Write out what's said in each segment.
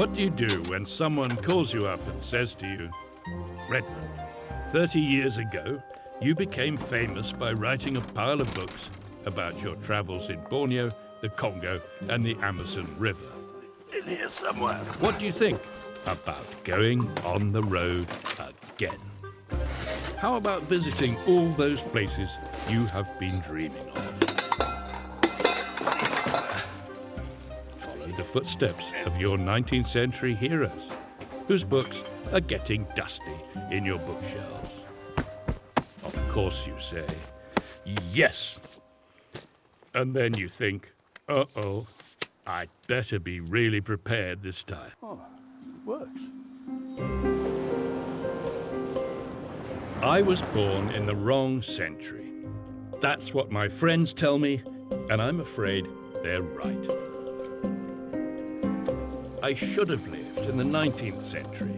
What do you do when someone calls you up and says to you, Redmond, 30 years ago, you became famous by writing a pile of books about your travels in Borneo, the Congo, and the Amazon River. In here somewhere. What do you think about going on the road again? How about visiting all those places you have been dreaming of? Follow the footsteps of your 19th century heroes, whose books are getting dusty in your bookshelves. Of course you say, yes. And then you think, uh-oh, I'd better be really prepared this time. Oh, it works. I was born in the wrong century. That's what my friends tell me, and I'm afraid they're right. I should have lived in the 19th century,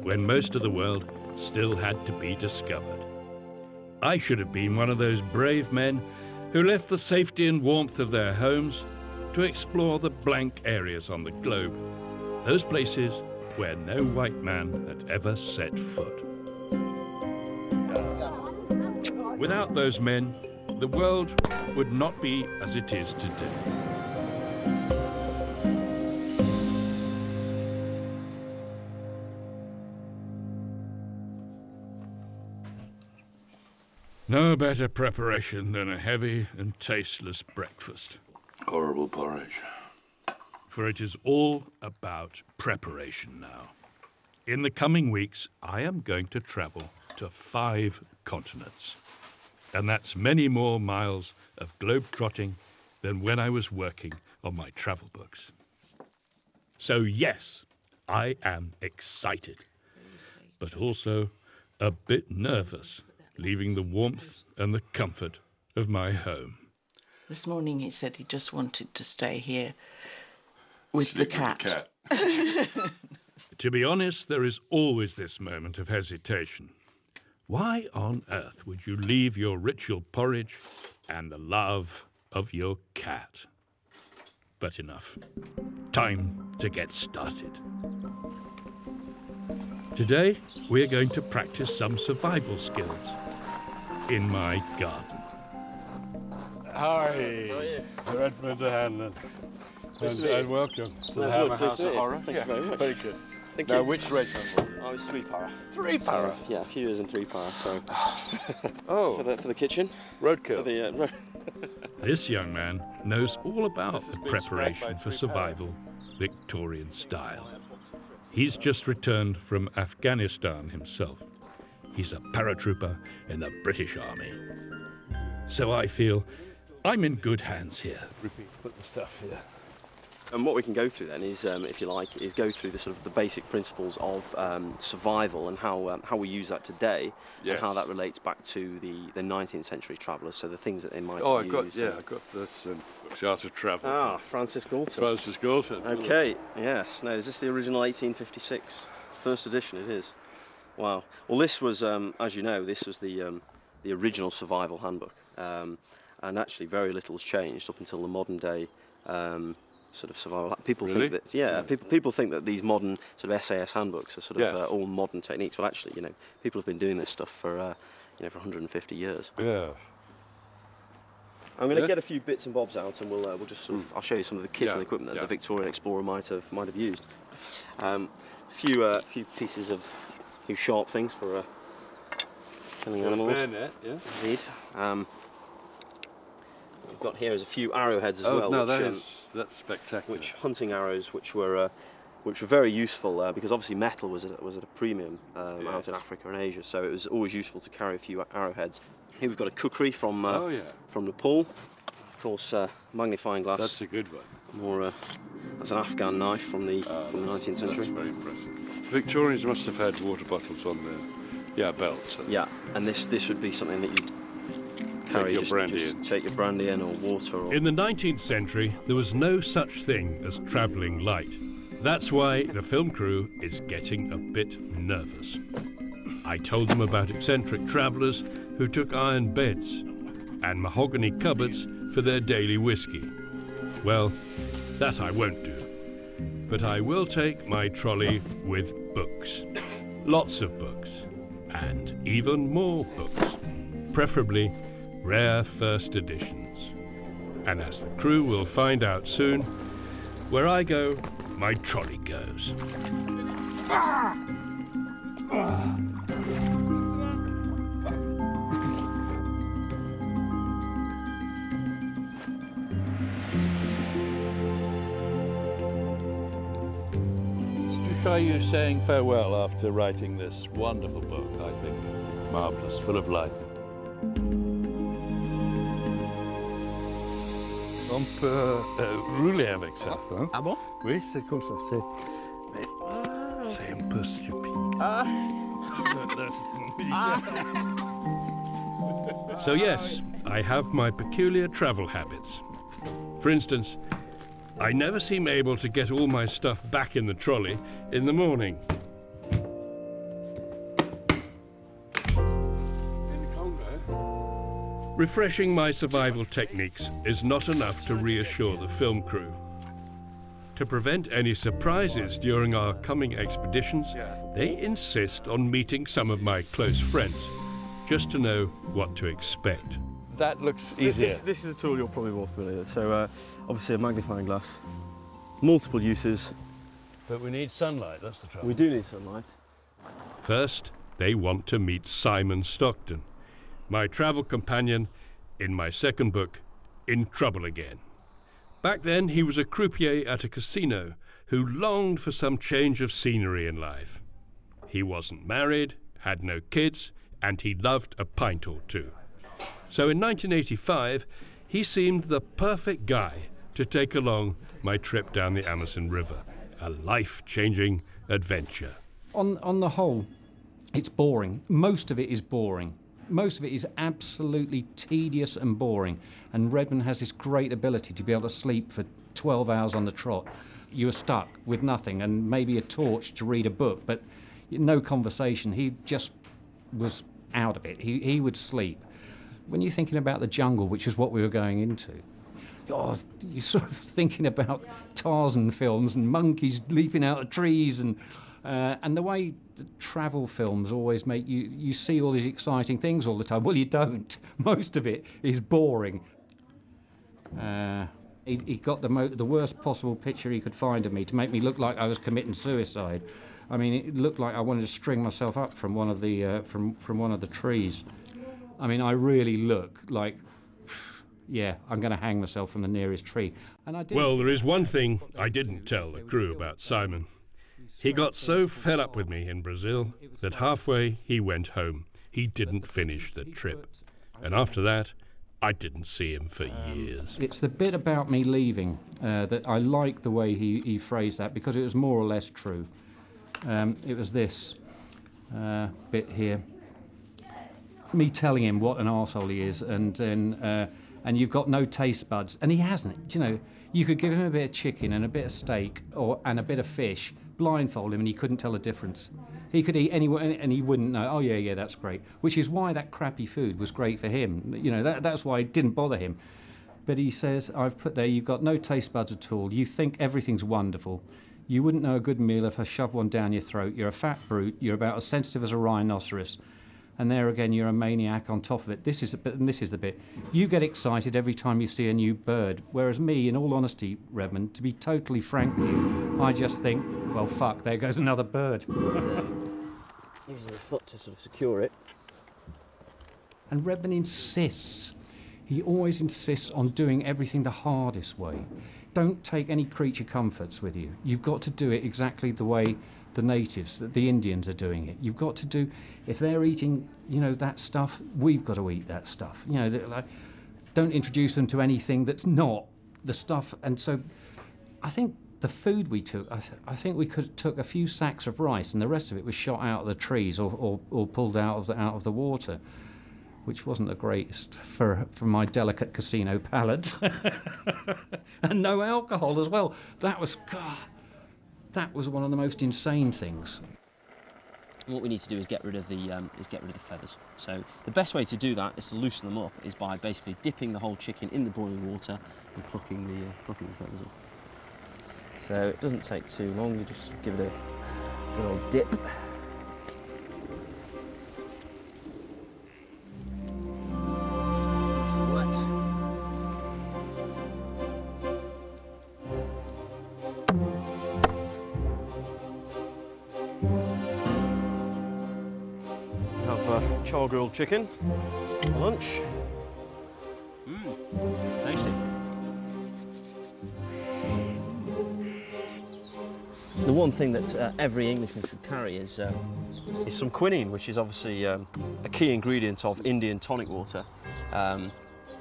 when most of the world still had to be discovered. I should have been one of those brave men who left the safety and warmth of their homes to explore the blank areas on the globe, those places where no white man had ever set foot. Without those men, the world would not be as it is today. No better preparation than a heavy and tasteless breakfast. Horrible porridge. For it is all about preparation now. In the coming weeks, I am going to travel to 5 continents. And that's many more miles of globe-trotting than when I was working on my travel books. So yes, I am excited, but also a bit nervous, leaving the warmth and the comfort of my home. This morning he said he just wanted to stay here with the cat. To be honest, there is always this moment of hesitation. Why on earth would you leave your ritual porridge and the love of your cat? But enough. Time to get started. Today, we're going to practice some survival skills in my garden. Hi, Redmond O'Hanlon, and welcome to the Hammer House of Horror. Thank you very much. Very good. Thank Now, you. which regiment were you? I was 3 para. 3 para? So, yeah, a few years in 3 para, so... Oh. For the kitchen. Roadkill. For the, This young man knows all about This has the been preparation spread by for 3 survival, Victorian style. He's just returned from Afghanistan himself. He's a paratrooper in the British Army. So I feel I'm in good hands here. Repeat, put the stuff here. And what we can go through then is, if you like, is go through the sort of the basic principles of survival and how we use that today, Yes. and how that relates back to the 19th century travellers. So the things that they might Oh, have used. I got this Chart of Travel. Ah, Francis Galton. Francis Galton. Okay, yes. Now, is this the original 1856? First edition, it is. Wow. Well, this was, as you know, this was the original survival handbook. And actually very little has changed up until the modern day sort of survival. People Really? think that, yeah, people think that these modern sort of SAS handbooks are sort of Yes. all modern techniques. Well, actually, you know, people have been doing this stuff for, for 150 years. Yeah. I'm going to Yeah. get a few bits and bobs out, and we'll just sort of, I'll show you some of the kit Yeah, and equipment that yeah. the Victorian explorer might have used. Few pieces of few sharp things for killing animals. Bayonet, yeah. Indeed. We've got here is a few arrowheads as well. No, which, that's spectacular. which hunting arrows, which were very useful because obviously metal was at a premium out Yes. in Africa and Asia, so it was always useful to carry a few arrowheads. Here we've got a kukri from Nepal. Of course, magnifying glass. That's a good one. More, that's an Afghan knife from the 19th century. That's very impressive. Victorians must have had water bottles on their belts. Yeah, and this would be something that you'd carry. your brandy just in. take your brandy in, or water. Or In the 19th century, there was no such thing as travelling light. That's why the film crew is getting a bit nervous. I told them about eccentric travellers who took iron beds and mahogany cupboards for their daily whiskey. Well, that I won't do. but I will take my trolley with books. Lots of books. And even more books. Preferably rare first editions. And as the crew will find out soon, where I go, my trolley goes. To show you saying farewell after writing this wonderful book, I think. Marvellous, full of life. On peut rouler avec ça. Hein? Ah bon? Oui, c'est comme ça. C'est un peu stupide. So yes, I have my peculiar travel habits. For instance, I never seem able to get all my stuff back in the trolley in the morning. Refreshing my survival techniques is not enough to reassure the film crew. To prevent any surprises during our coming expeditions, they insist on meeting some of my close friends, just to know what to expect. That looks easier. This is a tool you're probably more familiar with. So obviously a magnifying glass, multiple uses. But we need sunlight, that's the trouble. We do need sunlight. First, they want to meet Simon Stockton, my travel companion in my second book, In Trouble Again. Back then, he was a croupier at a casino who longed for some change of scenery in life. He wasn't married, had no kids, and he loved a pint or two. So in 1985, he seemed the perfect guy to take along my trip down the Amazon River, a life-changing adventure. On the whole, it's boring. Most of it is boring. Most of it is absolutely tedious and boring. And Redmond has this great ability to be able to sleep for 12 hours on the trot. You're stuck with nothing and maybe a torch to read a book, but no conversation. He just was out of it. He would sleep. When you're thinking about the jungle, which is what we were going into, you're sort of thinking about Tarzan films and monkeys leaping out of trees and the way the travel films always make you see all these exciting things all the time. Well, you don't. Most of it is boring. He got the worst possible picture he could find of me to make me look like I was committing suicide. I mean, it looked like I wanted to string myself up from one of the from one of the trees. I mean, I really look like, yeah, I'm going to hang myself from the nearest tree. And I did. Well, there is one thing I didn't tell the crew about Simon. He got so fed up with me in Brazil that halfway he went home. He didn't finish the trip. And after that, I didn't see him for years. It's the bit about me leaving that I like the way he phrased that, because it was more or less true. It was this bit here. Me telling him what an arsehole he is, and you've got no taste buds. And he hasn't. You know, you could give him a bit of chicken and a bit of steak and a bit of fish, blindfold him, and he couldn't tell the difference. He could eat anywhere, and he wouldn't know. Oh yeah, that's great. Which is why that crappy food was great for him. You know, that's why it didn't bother him. But he says, I've put there, you've got no taste buds at all. You think everything's wonderful. You wouldn't know a good meal if I shoved one down your throat. You're a fat brute. You're about as sensitive as a rhinoceros. And there again, you're a maniac on top of it. This is the bit. You get excited every time you see a new bird, whereas me, in all honesty, Redmond, to be totally frank with you, I just think, well, fuck, there goes another bird. Using your foot to sort of secure it. And Redmond insists. He always insists on doing everything the hardest way. Don't take any creature comforts with you. You've got to do it exactly the way the natives, the Indians are doing it. You've got to do, if they're eating, you know, that stuff, we've got to eat that stuff. You know, like, don't introduce them to anything that's not the stuff. And so I think the food we took, I think we took a few sacks of rice, and the rest of it was shot out of the trees or pulled out of the water, which wasn't the greatest for my delicate casino palate. And no alcohol as well. That was one of the most insane things. What we need to do is get rid of the feathers. So the best way to do that is to loosen them up is by basically dipping the whole chicken in the boiling water and plucking the feathers off. So it doesn't take too long, you just give it a good old dip. Nice and wet. Have char grilled chicken for lunch. Tasty. The one thing that every Englishman should carry is some quinine, which is obviously a key ingredient of Indian tonic water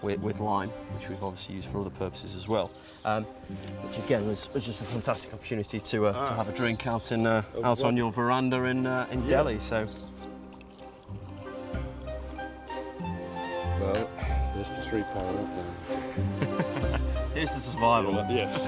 with lime, which we've obviously used for other purposes as well. Which again was just a fantastic opportunity to have a drink out on your veranda in Delhi. So. Well, here's the £3 then. Here's the survival. Yes.